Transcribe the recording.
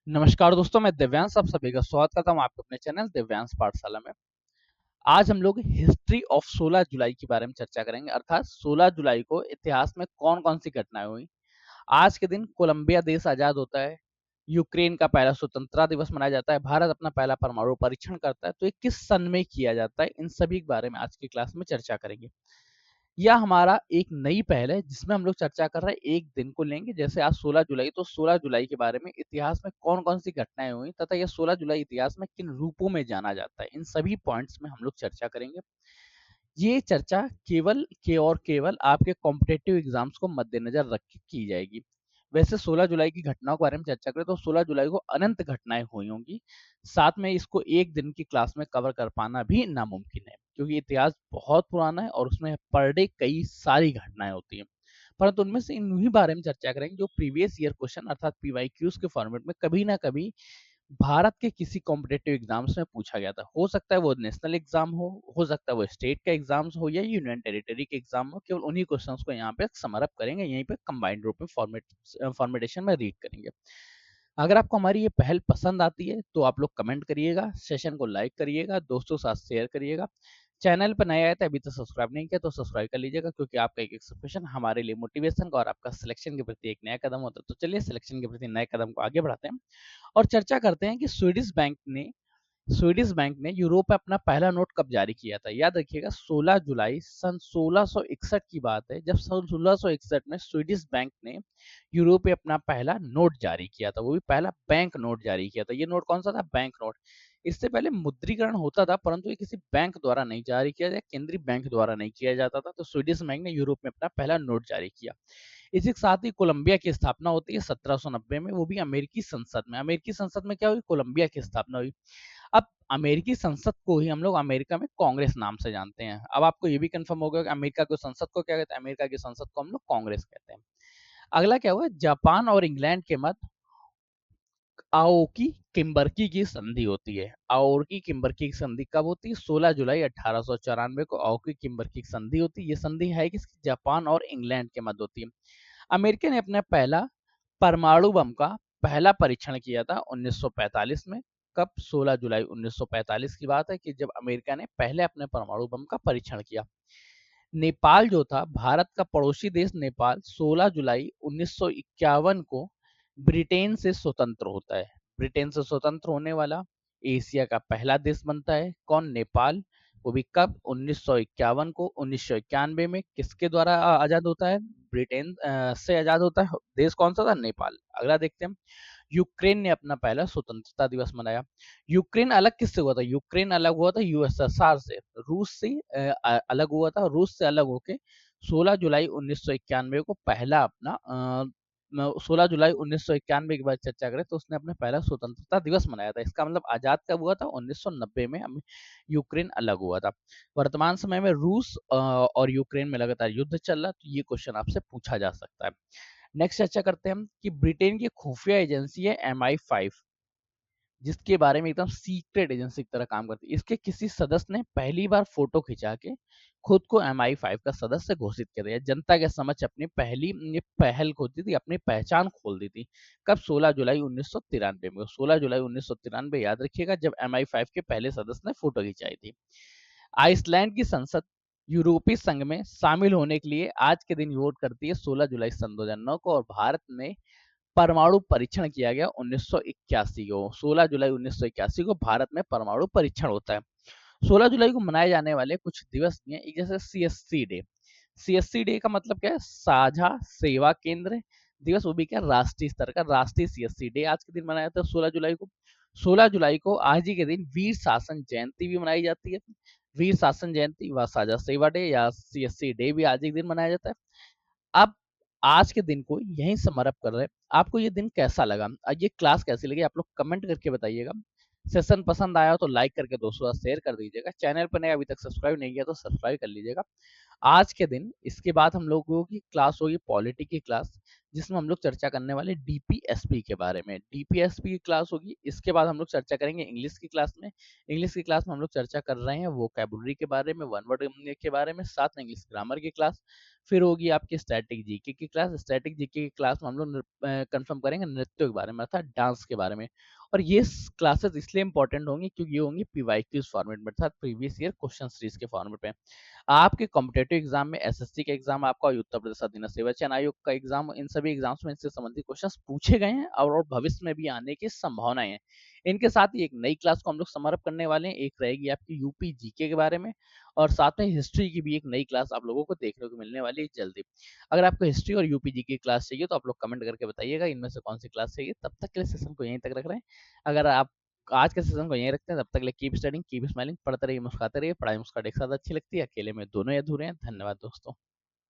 नमस्कार दोस्तों, मैं दिव्यांश आप सभी का स्वागत करता हूँ आपके अपने चैनल दिव्यांश पाठशाला में। आज हम लोग हिस्ट्री ऑफ 16 जुलाई के बारे में चर्चा करेंगे, अर्थात 16 जुलाई को इतिहास में कौन-कौन सी घटनाएं हुई। आज के दिन कोलंबिया देश आजाद होता है, यूक्रेन का पहला स्वतंत्रता दिवस मनाया जाता है, भारत अपना पहला परमाणु परीक्षण करता है। तो ये किस सन में किया जाता है, इन सभी के बारे में आज की क्लास में चर्चा करेंगे। यह हमारा एक नई पहल है जिसमें हम लोग चर्चा कर रहे हैं, एक दिन को लेंगे। जैसे आज 16 जुलाई, तो 16 जुलाई के बारे में इतिहास में कौन-कौन सी घटनाएं हुई तथा यह 16 जुलाई इतिहास में किन रूपों में जाना जाता है, इन सभी पॉइंट्स में हम लोग चर्चा करेंगे। ये चर्चा केवल आपके कॉम्पिटिटिव एग्जाम्स को मद्देनजर रख के की जाएगी। वैसे 16 जुलाई की घटनाओं के बारे में चर्चा करें तो 16 जुलाई को अनंत घटनाएं हुई होंगी। साथ में इसको एक दिन की क्लास में कवर कर पाना भी नामुमकिन है, क्योंकि इतिहास बहुत पुराना है और उसमें पर डे कई सारी घटनाएं होती हैं। परंतु उनमें से इन्हीं बारे में चर्चा करेंगे जो प्रीवियस ईयर क्वेश्चन अर्थात पीवाईक्यूज के फॉर्मेट में कभी ना कभी भारत के किसी कॉम्पिटिटिव एग्जाम्स में पूछा गया था। हो सकता है वो नेशनल एग्जाम हो सकता है वो स्टेट का एग्जाम्स हो या यूनियन टेरिटरी के एग्जाम हो। केवल उन्हीं क्वेश्चंस को यहाँ पे समरअप करेंगे, यहीं पे कंबाइंड रूप में फॉर्मेटेशन में रीड करेंगे। अगर आपको हमारी ये पहल पसंद आती है तो आप लोग कमेंट करिएगा, सेशन को लाइक करिएगा, दोस्तों के साथ शेयर करिएगा। चैनल पर नए आए थे, अभी तक सब्सक्राइब नहीं किया तो सब्सक्राइब कर लीजिएगा, क्योंकि आपका एक सब्सक्रिप्शन हमारे लिए मोटिवेशन का और आपका सिलेक्शन के प्रति एक नया कदम होता है। तो चलिए सिलेक्शन के प्रति नए कदम को आगे बढ़ाते हैं और चर्चा करते हैं कि स्वीडिश बैंक ने यूरोप में अपना पहला नोट कब जारी किया था। याद रखिएगा 16 जुलाई सन 1661 की बात है, जब सन 1661 में स्वीडिश बैंक ने यूरोप में अपना पहला नोट जारी किया था। वो भी पहला बैंक नोट जारी किया था। ये नोट कौन सा था? Bank note. इससे पहले मुद्रीकरण होता था, परंतु ये किसी बैंक द्वारा नहीं जारी किया जाए, केंद्रीय बैंक द्वारा नहीं किया जाता था। तो स्वीडिश बैंक ने यूरोप में अपना पहला नोट जारी किया। इसी के साथ ही कोलंबिया की स्थापना होती है 1790 में, वो भी अमेरिकी संसद में। अमेरिकी संसद में क्या हुई? कोलंबिया की स्थापना हुई। अब अमेरिकी संसद को ही हम लोग अमेरिका में कांग्रेस नाम से जानते हैं। अब आपको ये भी कंफर्म हो गया कि अमेरिका की संसद को क्या कहते हैं? अमेरिका की संसद को हम लोग कांग्रेस कहते हैं। अगला क्या हुआ? जापान और इंग्लैंड के मध्य आओकी किम्बर्की की संधि होती है। आओकी किम्बर्की की संधि कब होती है? 16 जुलाई 1894 को आओकी किम्बर्की की संधि होती है। ये संधि है कि जापान और इंग्लैंड के मध्य होती है। अमेरिका ने अपना पहला परमाणु बम का पहला परीक्षण किया था 1945 में। कब? 16 जुलाई 1945 की बात है कि जब अमेरिका ने पहले अपने परमाणु बम का परीक्षण किया। नेपाल जो था, भारत का पड़ोसी देश नेपाल, 16 जुलाई 1951 को ब्रिटेन से स्वतंत्र होता है। ब्रिटेन से स्वतंत्र होने वाला एशिया का पहला देश बनता है। कौन? नेपाल। वो भी कब? 1951 को। 1991 में किसके द्वारा आजाद होता है? ब्रिटेन से आजाद होता है। देश कौन सा था? नेपाल। अगला देखते हैं, यूक्रेन ने अपना पहला स्वतंत्रता दिवस मनाया। यूक्रेन अलग किससे हुआ था? यूक्रेन अलग हुआ था यूएसएसआर से, रूस से अलग हुआ था। रूस से अलग होके 16 जुलाई 1991 को पहला अपना 16 जुलाई 1991 की बात चर्चा करें तो उसने अपना पहला स्वतंत्रता दिवस मनाया था। इसका मतलब आजाद कब हुआ था? 1990 में यूक्रेन अलग हुआ था। वर्तमान समय में रूस और यूक्रेन में लगातार युद्ध चल रहा है, तो ये क्वेश्चन आपसे पूछा जा सकता है। नेक्स्ट चर्चा करते हैं हम कि ब्रिटेन की खुफिया एजेंसी है MI5, जिसके बारे में एकदम सीक्रेट एजेंसी की तरह काम करती है। इसके किसी सदस्य ने पहली बार फोटो खिंचा के खुद को MI5 का सदस्य घोषित कर दिया। जनता के समक्ष अपनी पहली ये पहल होती थी, अपनी पहचान खोल दी थी। कब? 16 जुलाई 1993 में। 16 जुलाई 1993 याद रखिएगा, जब MI5 के पहले सदस्य ने फोटो खिंचाई थी। आइसलैंड की संसद यूरोपीय संघ में शामिल होने के लिए आज के दिन वोट करती है 16 जुलाई सन 2009 को, और भारत में परमाणु परीक्षण किया गया 1981 को। 16 जुलाई 1981 को भारत में परमाणु परीक्षण होता है। 16 जुलाई को मनाए जाने वाले कुछ दिवस भी हैं, एक जैसे CSC डे। CSC डे का मतलब क्या है? साझा सेवा केंद्र दिवस। वो भी क्या? राष्ट्रीय स्तर का राष्ट्रीय CSC डे आज के दिन मनाया जाता है 16 जुलाई को। 16 जुलाई को आज ही के दिन वीर शासन जयंती भी मनाई जाती है। वीर शासन जयंती व साझा सेवा डे या CSC डे भी आज ही के दिन मनाया जाता है। अब आज के दिन को यहीं समरअप कर रहे हैं। आपको ये दिन कैसा लगा, ये क्लास कैसी लगी, आप लोग कमेंट करके बताइएगा। सेशन पसंद आया हो तो लाइक करके दोस्तों का शेयर कर दीजिएगा। चैनल पर नए अभी तक सब्सक्राइब नहीं किया तो सब्सक्राइब कर लीजिएगा। आज के दिन इसके बाद हम लोगों की क्लास होगी पॉलिटी की क्लास, जिसमें हम लोग चर्चा करने वाले DPSP के बारे में। DPSP की क्लास होगी। इसके बाद हम लोग चर्चा करेंगे इंग्लिश की क्लास में। इंग्लिश की क्लास में हम लोग चर्चा कर रहे हैं वोकैबुलरी के बारे में, वन वर्ड के बारे में, साथ में इंग्लिश ग्रामर की क्लास। फिर होगी आपकी स्टैटिक जीके की क्लास। स्टैटिक जीके की क्लास में हम लोग कंफर्म करेंगे नृत्य के बारे में अर्थात डांस के बारे में। और ये क्लासेस इसलिए इंपॉर्टेंट होंगी क्योंकि ये होंगी पीवाईक्यूज फॉर्मेट में अर्थात प्रीवियस ईयर क्वेश्चन सीरीज के फॉर्मेट में। आपके कॉम्पिटेटिव एग्जाम में एसएससी का एग्जाम आपका उत्तर प्रदेश अधीनस्थ सेवा चयन आयोग का एग्जाम, इन सभी एग्जाम्स में इससे संबंधित क्वेश्चंस पूछे गए हैं और भविष्य में भी आने की संभावनाएं हैं। इनके साथ ही एक नई क्लास को हम लोग समाप्त करने वाले हैं। एक रहेगी आपकी यूपी जीके के बारे में और साथ में हिस्ट्री की भी एक नई क्लास आप लोगों को देखने को मिलने वाली है जल्दी। अगर आपको हिस्ट्री और यूपी जीके की क्लास चाहिए तो आप लोग कमेंट करके बताइएगा इनमें से कौन सी क्लास चाहिए। तब तक के लिए सेशन को यहीं तक रख रहे हैं। अगर आप आज के सेशन को यहीं रखते हैं, तब तक के लिए कीप स्टडिंग, कीप स्माइलिंग, पढ़ते रहिए, मुस्कुराते रहिए। पढ़ाई मुस्कुराहट एक साथ अच्छी लगती है, अकेले में दोनों ही अधूरे हैं। धन्यवाद दोस्तों।